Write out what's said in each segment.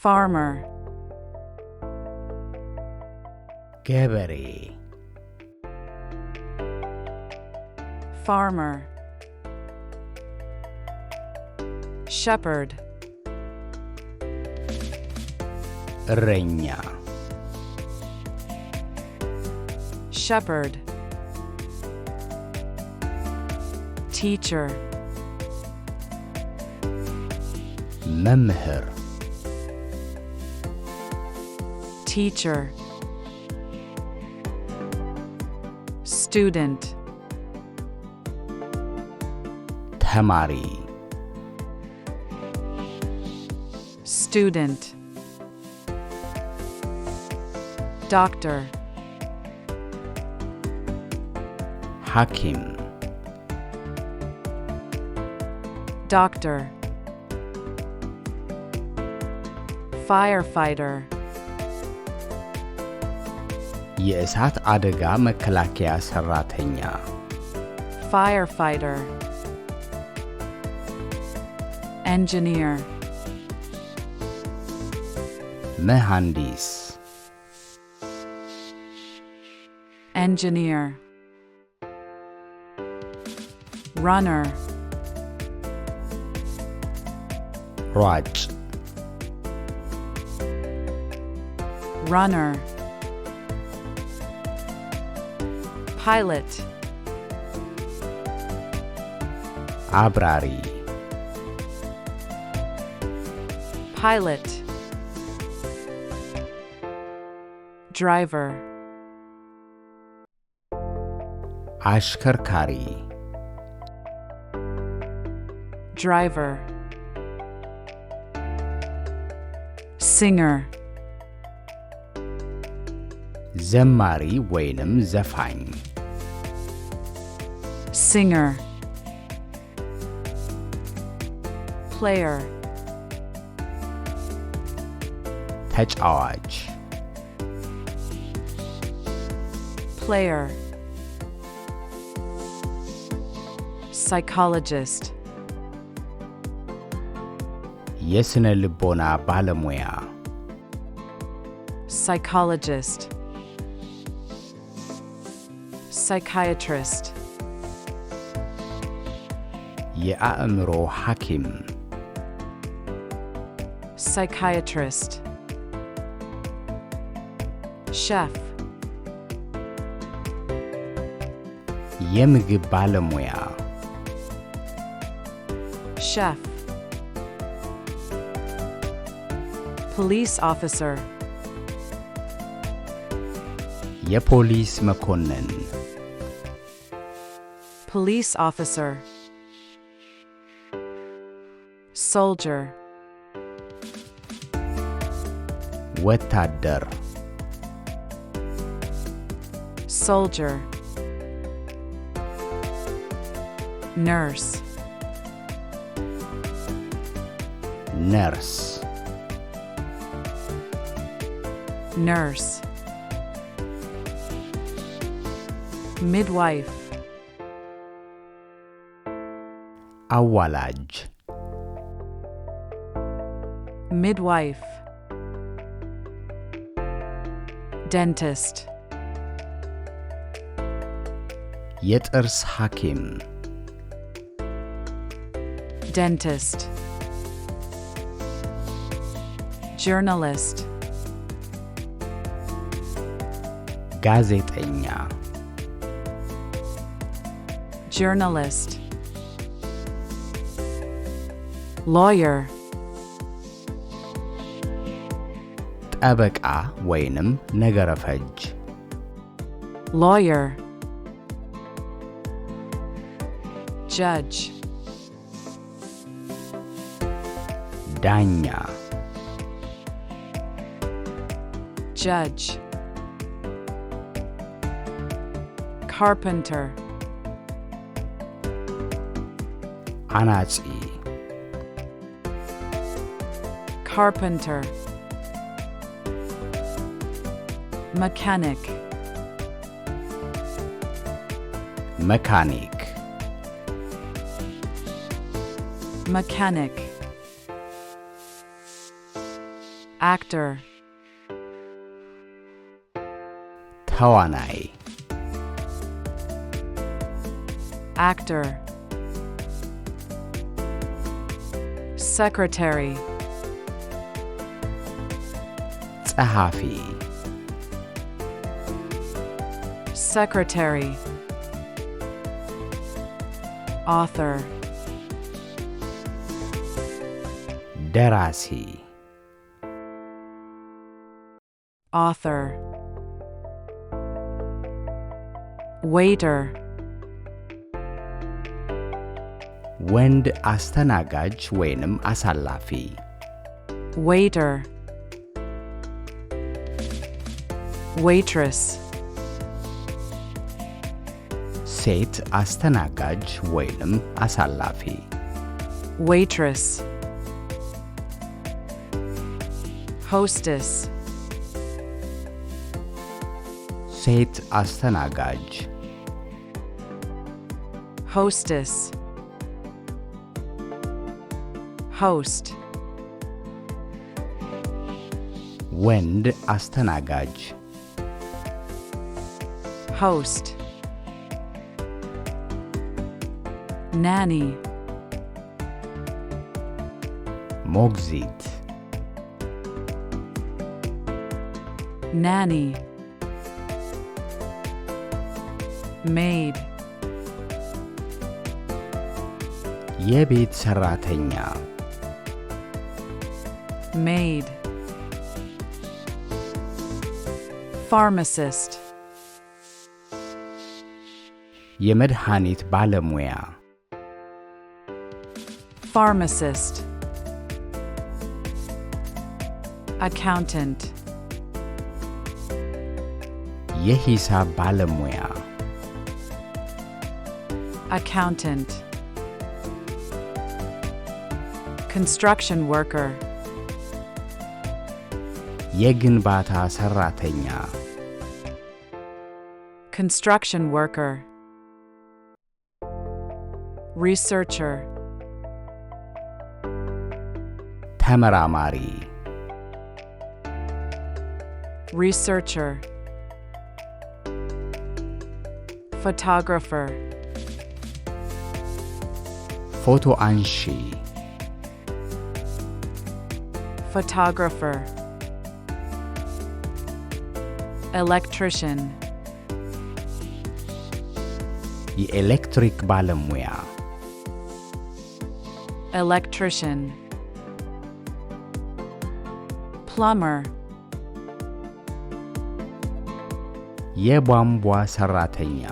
farmer, ገበሬ farmer, shepherd, እረኛ shepherd, teacher, መምህር teacher, student, ተማሪ student, doctor, ሐኪም doctor, firefighter, የእሳት አደጋ መከላከያ ሰራተኛ firefighter, engineer, መሐንዲስ engineer, runner, ሯጭ runner, pilot, አብራሪ pilot, driver, አሽከርካሪ driver, singer, ዘማሪ ወይንም ዘፋኝ singer, player, ተጫዋች player, psychologist, የስነ ልቦና ባለሙያ psychologist, psychiatrist, የአእምሮ ሐኪም psychiatrist, chef, የምግብ ባለሙያ chef, police officer, የፖሊስ መኮንን police officer, soldier, ወታደር soldier, nurse, ነርስ nurse, midwife, አዋላጅ midwife, dentist, የጥርስ ሐኪም dentist, journalist, ጋዜጠኛ journalist, lawyer, ጠበቃ ወይንም ነገረ ፈጅ lawyer, judge, ዳኛ judge, carpenter, አናጺ carpenter, mechanic, መካኒክ mechanic, actor, ተዋናይ actor, secretary, ጸሐፊ secretary, author, ደራሲ author, waiter, ወንድ አስተናጋጅ ወይንም አሳላፊ waiter, waitress, ሴት አስተናጋጅ ወይንም አሳላፊ waitress, hostess, ሴት አስተናጋጅ hostess, host, ወንድ አስተናጋጅ host, nanny, ሞግዚት nanny, maid, የቤት ሰራተኛ maid, pharmacist, የመድኃኒት ባለሙያ pharmacist, accountant, የሂሳብ ባለሙያ accountant, construction worker, የግንባታ ሰራተኛ construction worker, researcher, ተመራማሪ researcher, photographer, ፎቶ አንሺ photographer, electrician, የኤሌክትሪክ ባለሙያ electrician, plumber, የቧንቧ ሰራተኛ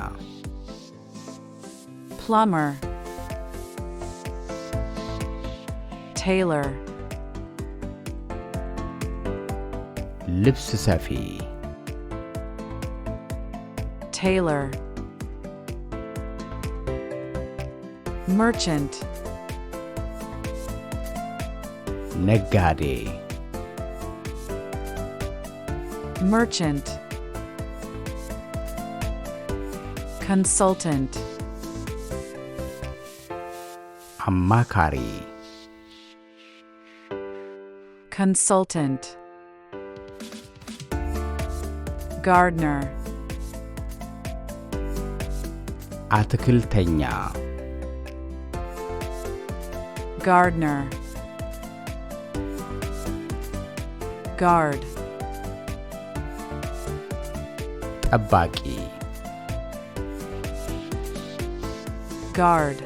plumber, tailor, ልብስ ሰፊ tailor, merchant, ነጋዴ merchant, consultant, አማካሪ consultant, gardener, አትክልተኛ gardener, guard, ጠባቂ guard,